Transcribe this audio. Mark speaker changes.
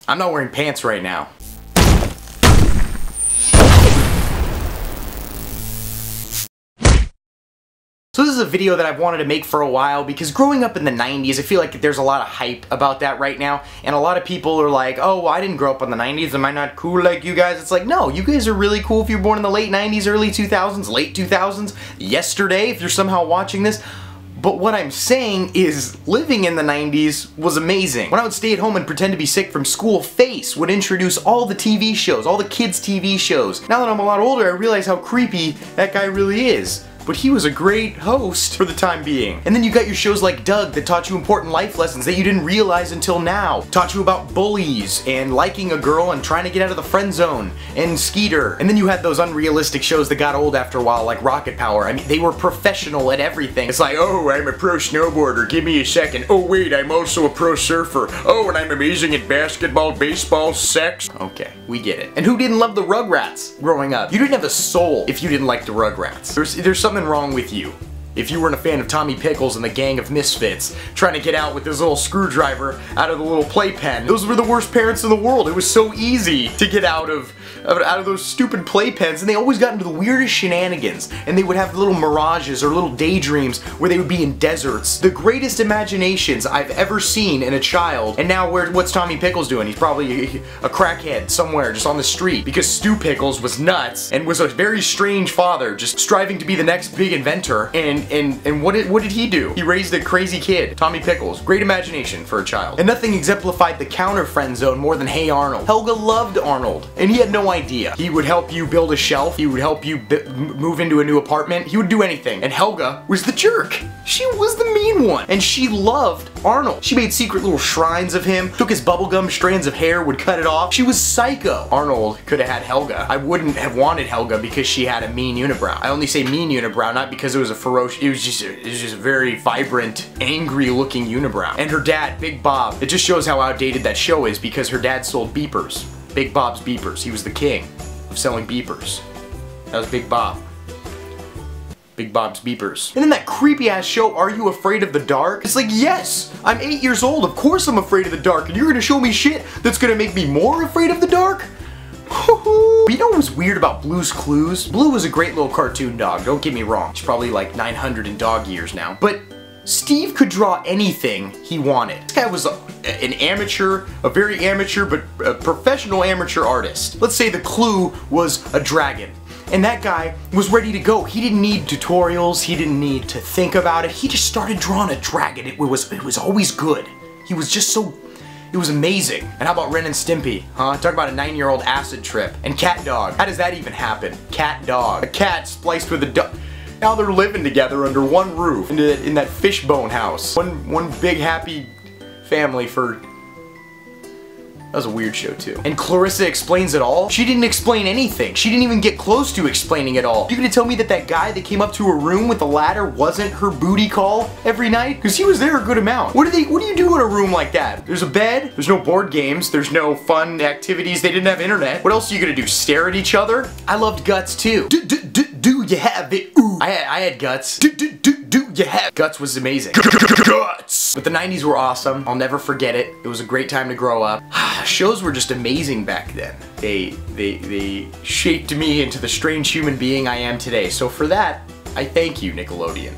Speaker 1: I'm not wearing pants right now. So this is a video that I've wanted to make for a while because growing up in the 90s, I feel like there's a lot of hype about that right now. And a lot of people are like, oh, well, I didn't grow up in the 90s. Am I not cool like you guys? It's like, no, you guys are really cool if you're born in the late 90s, early 2000s, late 2000s, yesterday, if you're somehow watching this. But what I'm saying is living in the 90s was amazing. When I would stay at home and pretend to be sick from school, Face would introduce all the TV shows, all the kids' TV shows. Now that I'm a lot older, I realize how creepy that guy really is. But he was a great host for the time being. And then you got your shows like Doug that taught you important life lessons that you didn't realize until now. Taught you about bullies and liking a girl and trying to get out of the friend zone and Skeeter. And then you had those unrealistic shows that got old after a while like Rocket Power. I mean, they were professional at everything. It's like, oh, I'm a pro snowboarder, give me a second. Oh wait, I'm also a pro surfer. Oh, and I'm amazing at basketball, baseball, sex. Okay, we get it. And who didn't love the Rugrats growing up? You didn't have a soul if you didn't like the Rugrats. There's something wrong with you if you weren't a fan of Tommy Pickles and the Gang of Misfits trying to get out with his little screwdriver out of the little playpen. Those were the worst parents in the world. It was so easy to get out of those stupid playpens, and they always got into the weirdest shenanigans, and they would have little mirages or little daydreams where they would be in deserts. The greatest imaginations I've ever seen in a child. And now what's Tommy Pickles doing? He's probably a crackhead somewhere just on the street because Stu Pickles was nuts and was a very strange father just striving to be the next big inventor. And what did he do? He raised a crazy kid. Tommy Pickles. Great imagination for a child. And nothing exemplified the counter friend zone more than Hey Arnold. Helga loved Arnold, and he had no idea. He would help you build a shelf. He would help you move into a new apartment. He would do anything. And Helga was the jerk. She was the mean one. And she loved Arnold. She made secret little shrines of him, took his bubblegum strands of hair, would cut it off. She was psycho. Arnold could have had Helga. I wouldn't have wanted Helga because she had a mean unibrow. I only say mean unibrow, not because it was a ferocious, it was just a very vibrant, angry looking unibrow. And her dad, Big Bob, it just shows how outdated that show is because her dad sold beepers. Big Bob's Beepers. He was the king of selling beepers. That was Big Bob. Big Bob's Beepers. And then that creepy ass show, Are You Afraid of the Dark? It's like, yes, I'm 8 years old, of course I'm afraid of the dark, and you're gonna show me shit that's gonna make me more afraid of the dark? But you know what was weird about Blue's Clues? Blue was a great little cartoon dog, don't get me wrong. He's probably like 900 in dog years now. But Steve could draw anything he wanted. This guy was an amateur, a very amateur, but a professional amateur artist. Let's say the clue was a dragon. And that guy was ready to go. He didn't need tutorials, he didn't need to think about it. He just started drawing a dragon. It was always good. He was just so, it was amazing. And how about Ren and Stimpy, huh? Talk about a 9-year-old acid trip. And Cat Dog. How does that even happen? Cat Dog. A cat spliced with a dog. Now they're living together under one roof in that fishbone house. One big happy family for... That was a weird show too. And Clarissa Explains It All? She didn't explain anything. She didn't even get close to explaining it all. You gonna tell me that that guy that came up to her room with a ladder wasn't her booty call every night? Because he was there a good amount. What do you do in a room like that? There's a bed, there's no board games, there's no fun activities, they didn't have internet. What else are you gonna do, stare at each other? I loved Guts too. Do you have it? Ooh. I had Guts. Do you have Guts was amazing. Guts! But the 90s were awesome. I'll never forget it. It was a great time to grow up. Shows were just amazing back then. They shaped me into the strange human being I am today. So for that, I thank you, Nickelodeon.